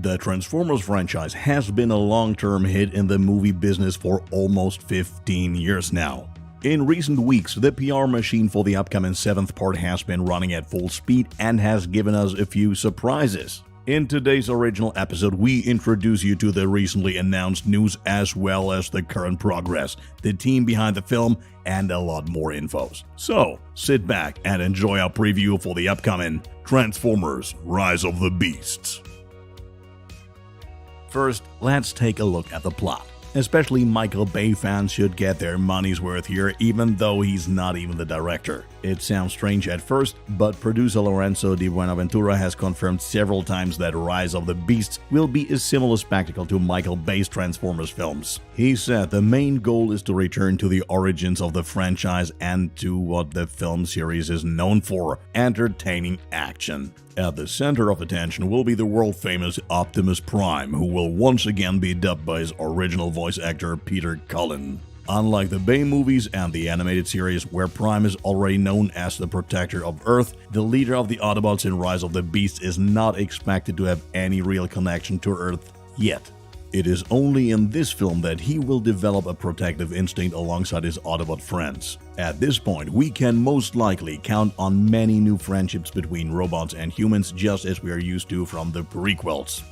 The Transformers franchise has been a long-term hit in the movie business for almost 15 years now. In recent weeks, the PR machine for the upcoming 7th part has been running at full speed and has given us a few surprises. In today's original episode, we introduce you to the recently announced news as well as the current progress, the team behind the film, and a lot more infos. So, sit back and enjoy our preview for the upcoming Transformers: Rise of the Beasts. First, let's take a look at the plot. Especially Michael Bay fans should get their money's worth here, even though he's not even the director. It sounds strange at first, but producer Lorenzo Di Buenaventura has confirmed several times that Rise of the Beasts will be a similar spectacle to Michael Bay's Transformers films. He said the main goal is to return to the origins of the franchise and to what the film series is known for: entertaining action. At the center of attention will be the world-famous Optimus Prime, who will once again be dubbed by his original voice actor Peter Cullen. Unlike the Bay movies and the animated series, where Prime is already known as the protector of Earth, the leader of the Autobots in Rise of the Beasts is not expected to have any real connection to Earth yet. It is only in this film that he will develop a protective instinct alongside his Autobot friends. At this point, we can most likely count on many new friendships between robots and humans, just as we are used to from the prequels.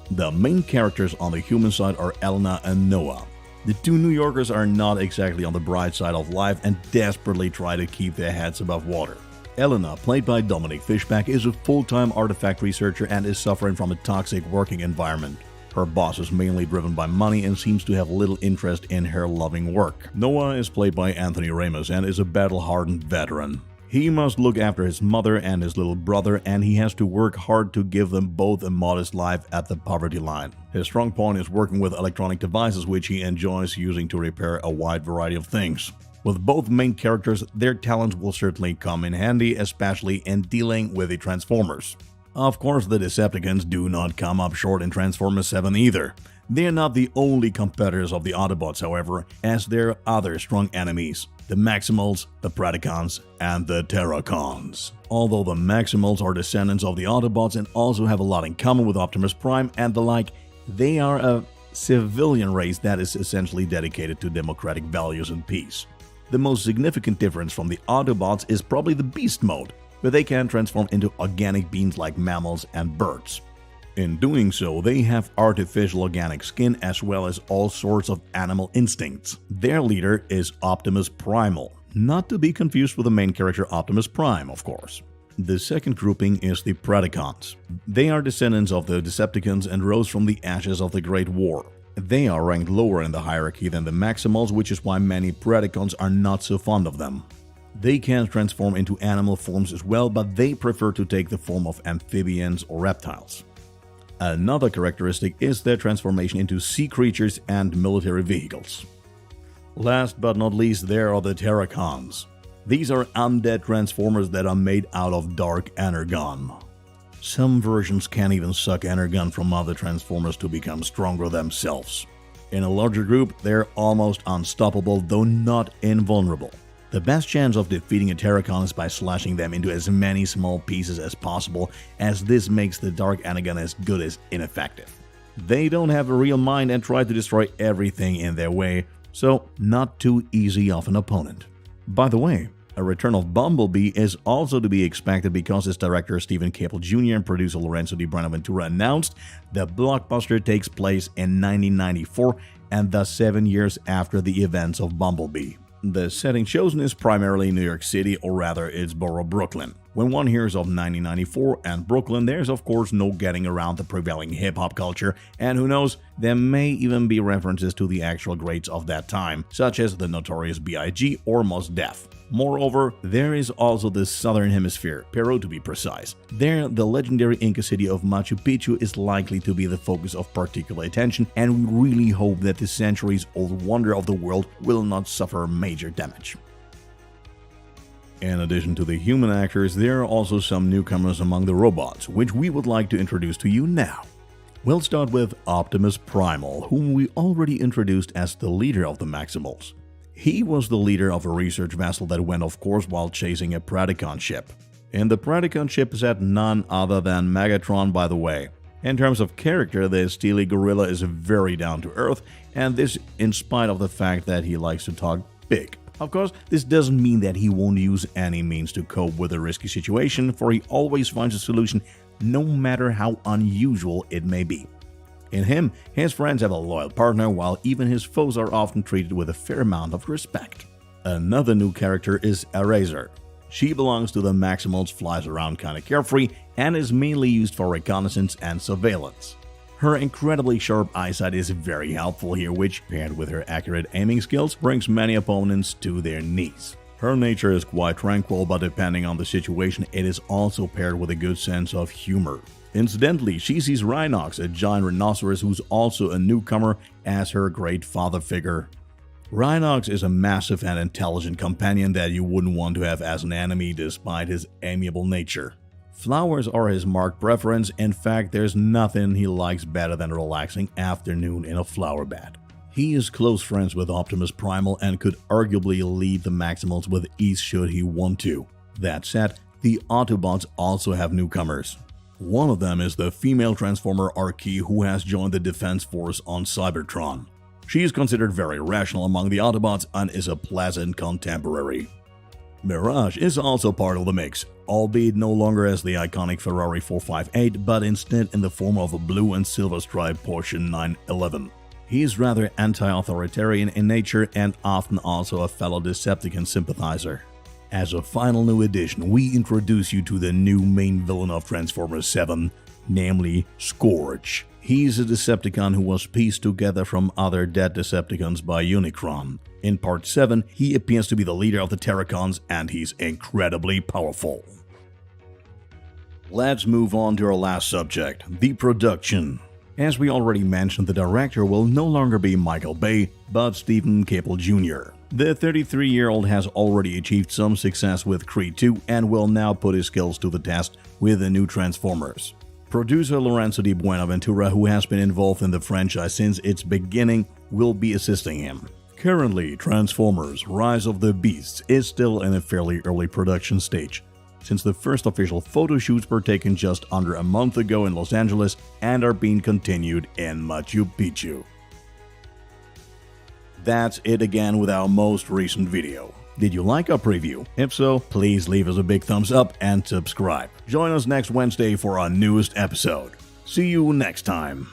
The main characters on the human side are Elena and Noah. The two New Yorkers are not exactly on the bright side of life and desperately try to keep their heads above water. Elena, played by Dominic Fishback, is a full-time artifact researcher and is suffering from a toxic working environment. Her boss is mainly driven by money and seems to have little interest in her loving work. Noah is played by Anthony Ramos and is a battle-hardened veteran. He must look after his mother and his little brother, and he has to work hard to give them both a modest life at the poverty line. His strong point is working with electronic devices, which he enjoys using to repair a wide variety of things. With both main characters, their talents will certainly come in handy, especially in dealing with the Transformers. Of course, the Decepticons do not come up short in Transformers 7 either. They are not the only competitors of the Autobots, however, as there are other strong enemies: the Maximals, the Predacons, and the Terracons. Although the Maximals are descendants of the Autobots and also have a lot in common with Optimus Prime and the like, they are a civilian race that is essentially dedicated to democratic values and peace. The most significant difference from the Autobots is probably the Beast Mode, where they can transform into organic beings like mammals and birds. In doing so, they have artificial organic skin as well as all sorts of animal instincts. Their leader is Optimus Primal, not to be confused with the main character Optimus Prime, of course. The second grouping is the Predacons. They are descendants of the Decepticons and rose from the ashes of the Great War. They are ranked lower in the hierarchy than the Maximals, which is why many Predacons are not so fond of them. They can transform into animal forms as well, but they prefer to take the form of amphibians or reptiles. Another characteristic is their transformation into sea creatures and military vehicles. Last but not least, there are the Terracons. These are undead transformers that are made out of dark energon. Some versions can even suck energon from other transformers to become stronger themselves. In a larger group, they're almost unstoppable, though not invulnerable. The best chance of defeating a Terracon is by slashing them into as many small pieces as possible, as this makes the Dark Energon as good as ineffective. They don't have a real mind and try to destroy everything in their way, so not too easy of an opponent. By the way, a return of Bumblebee is also to be expected because its director Steven Caple Jr. and producer Lorenzo Di Buenaventura announced the blockbuster takes place in 1994 and thus 7 years after the events of Bumblebee. The setting chosen is primarily New York City, or rather its borough Brooklyn. When one hears of 1994 and Brooklyn, there's of course no getting around the prevailing hip-hop culture, and who knows, there may even be references to the actual greats of that time, such as the Notorious B.I.G. or Mos Def. Moreover, there is also the Southern Hemisphere, Peru to be precise. There, the legendary Inca city of Machu Picchu is likely to be the focus of particular attention, and we really hope that the centuries-old wonder of the world will not suffer major damage. In addition to the human actors, there are also some newcomers among the robots, which we would like to introduce to you now. We'll start with Optimus Primal, whom we already introduced as the leader of the Maximals. He was the leader of a research vessel that went off course while chasing a Predacon ship. In the Predacon ship sat none other than Megatron, by the way. In terms of character, the Steely Gorilla is very down-to-earth, and this in spite of the fact that he likes to talk big. Of course, this doesn't mean that he won't use any means to cope with a risky situation, for he always finds a solution no matter how unusual it may be. In him, his friends have a loyal partner, while even his foes are often treated with a fair amount of respect. Another new character is Eraser. She belongs to the Maximals, flies around kinda carefree, and is mainly used for reconnaissance and surveillance. Her incredibly sharp eyesight is very helpful here, which, paired with her accurate aiming skills, brings many opponents to their knees. Her nature is quite tranquil, but depending on the situation, it is also paired with a good sense of humor. Incidentally, she sees Rhinox, a giant rhinoceros who's also a newcomer, as her great father figure. Rhinox is a massive and intelligent companion that you wouldn't want to have as an enemy despite his amiable nature. Flowers are his marked preference. In fact, there's nothing he likes better than a relaxing afternoon in a flower bed. He is close friends with Optimus Primal and could arguably lead the Maximals with ease should he want to. That said, the Autobots also have newcomers. One of them is the female Transformer Archie, who has joined the Defense Force on Cybertron. She is considered very rational among the Autobots and is a pleasant contemporary. Mirage is also part of the mix, albeit no longer as the iconic Ferrari 458, but instead in the form of a blue and silver striped Porsche 911. He is rather anti-authoritarian in nature and often also a fellow Decepticon sympathizer. As a final new addition, we introduce you to the new main villain of Transformers 7, namely Scourge. He's a Decepticon who was pieced together from other dead Decepticons by Unicron. In Part 7, he appears to be the leader of the Terracons, and he's incredibly powerful. Let's move on to our last subject, the production. As we already mentioned, the director will no longer be Michael Bay, but Stephen Caple Jr. The 33-year-old has already achieved some success with Creed 2 and will now put his skills to the test with the new Transformers. Producer Lorenzo Di Buenaventura, who has been involved in the franchise since its beginning, will be assisting him. Currently, Transformers: Rise of the Beasts is still in a fairly early production stage, since the first official photo shoots were taken just under a month ago in Los Angeles and are being continued in Machu Picchu. That's it again with our most recent video. Did you like our preview? If so, please leave us a big thumbs up and subscribe. Join us next Wednesday for our newest episode. See you next time.